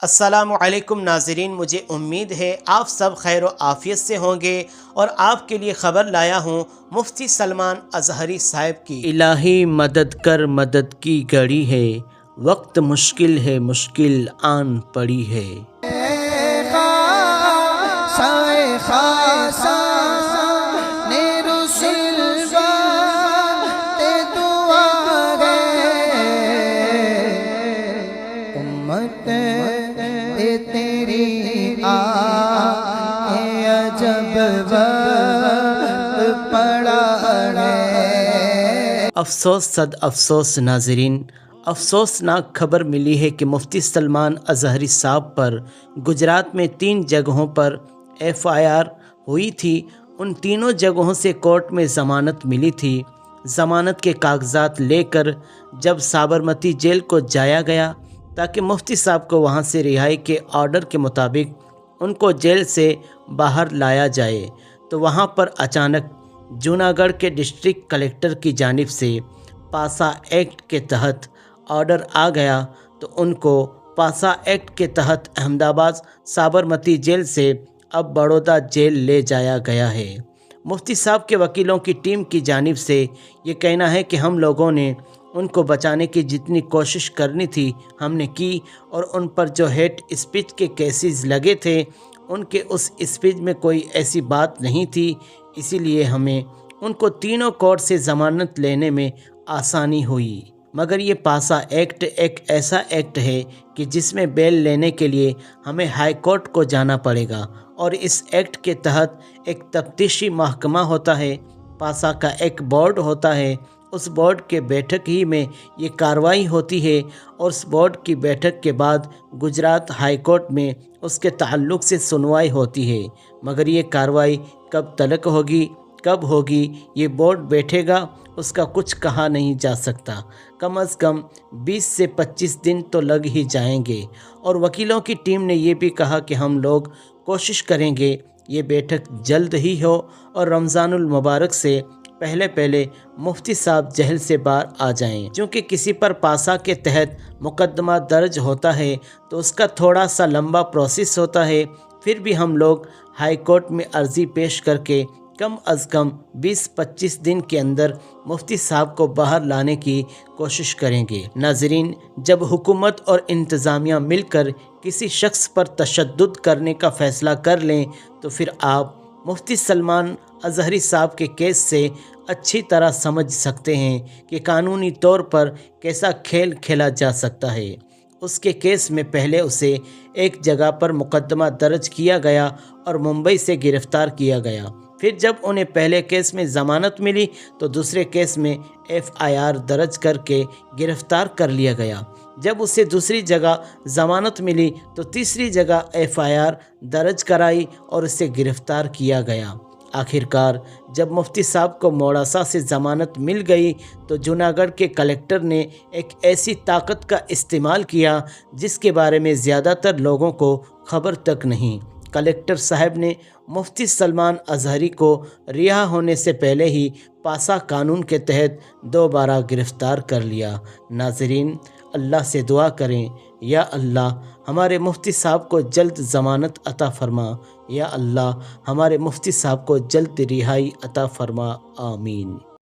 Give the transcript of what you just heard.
السلام علیکم ناظرین، مجھے امید ہے آپ سب خیر و عافیت سے ہوں گے اور آپ کے لیے خبر لایا ہوں مفتی سلمان اظہری صاحب کی۔ الہی مدد کر، مدد کی گھڑی ہے، وقت مشکل ہے، مشکل آن پڑی ہے۔ تیری عجب وقت پڑا ہے۔ افسوس صد افسوس ناظرین، افسوسناک خبر ملی ہے کہ مفتی سلمان اظہری صاحب پر گجرات میں 3 جگہوں پر FIR ہوئی تھی۔ ان تینوں جگہوں سے کورٹ میں ضمانت ملی تھی۔ ضمانت کے کاغذات لے کر جب سابرمتی جیل کو جایا گیا تاکہ مفتی صاحب کو وہاں سے رہائی کے آرڈر کے مطابق ان کو جیل سے باہر لایا جائے، تو وہاں پر اچانک جوناگڑھ کے ڈسٹرکٹ کلکٹر کی جانب سے پاسا ایکٹ کے تحت آرڈر آ گیا، تو ان کو پاسا ایکٹ کے تحت احمد آباد سابرمتی جیل سے اب بڑودہ جیل لے جایا گیا ہے۔ مفتی صاحب کے وکیلوں کی ٹیم کی جانب سے یہ کہنا ہے کہ ہم لوگوں نے ان کو بچانے کی جتنی کوشش کرنی تھی ہم نے کی، اور ان پر جو ہیٹ اسپیچ کے کیسز لگے تھے ان کے اس اسپیچ میں کوئی ایسی بات نہیں تھی، اسی لیے ہمیں ان کو تینوں کورٹ سے ضمانت لینے میں آسانی ہوئی۔ مگر یہ پاسا ایکٹ ایک ایسا ایکٹ ہے کہ جس میں بیل لینے کے لیے ہمیں ہائی کورٹ کو جانا پڑے گا، اور اس ایکٹ کے تحت ایک تفتیشی محکمہ ہوتا ہے، پاسا کا ایک بورڈ ہوتا ہے، اس بورڈ کے بیٹھک ہی میں یہ کارروائی ہوتی ہے، اور اس بورڈ کی بیٹھک کے بعد گجرات ہائی کورٹ میں اس کے تعلق سے سنوائی ہوتی ہے۔ مگر یہ کارروائی کب تلک ہوگی، کب ہوگی، یہ بورڈ بیٹھے گا، اس کا کچھ کہا نہیں جا سکتا۔ کم از کم 20 سے 25 دن تو لگ ہی جائیں گے، اور وکیلوں کی ٹیم نے یہ بھی کہا کہ ہم لوگ کوشش کریں گے یہ بیٹھک جلد ہی ہو اور رمضان المبارک سے پہلے مفتی صاحب جیل سے باہر آ جائیں۔ چونکہ کسی پر پاسا کے تحت مقدمہ درج ہوتا ہے تو اس کا تھوڑا سا لمبا پروسیس ہوتا ہے، پھر بھی ہم لوگ ہائی کورٹ میں عرضی پیش کر کے کم از کم 20-25 دن کے اندر مفتی صاحب کو باہر لانے کی کوشش کریں گے۔ ناظرین، جب حکومت اور انتظامیہ مل کر کسی شخص پر تشدد کرنے کا فیصلہ کر لیں تو پھر آپ مفتی سلمان اظہری صاحب کے کیس سے اچھی طرح سمجھ سکتے ہیں کہ قانونی طور پر کیسا کھیل کھیلا جا سکتا ہے۔ اس کے کیس میں پہلے اسے ایک جگہ پر مقدمہ درج کیا گیا اور ممبئی سے گرفتار کیا گیا، پھر جب انہیں پہلے کیس میں ضمانت ملی تو دوسرے کیس میں FIR درج کر کے گرفتار کر لیا گیا، جب اسے دوسری جگہ ضمانت ملی تو تیسری جگہ FIR درج کرائی اور اسے گرفتار کیا گیا۔ آخرکار جب مفتی صاحب کو موڑاسا سے ضمانت مل گئی تو جوناگڑھ کے کلکٹر نے ایک ایسی طاقت کا استعمال کیا جس کے بارے میں زیادہ تر لوگوں کو خبر تک نہیں۔ کلکٹر صاحب نے مفتی سلمان اظہری کو رہا ہونے سے پہلے ہی پاسا قانون کے تحت دوبارہ گرفتار کر لیا۔ ناظرین، اللہ سے دعا کریں، یا اللہ ہمارے مفتی صاحب کو جلد ضمانت عطا فرما، یا اللہ ہمارے مفتی صاحب کو جلد رہائی عطا فرما، آمین۔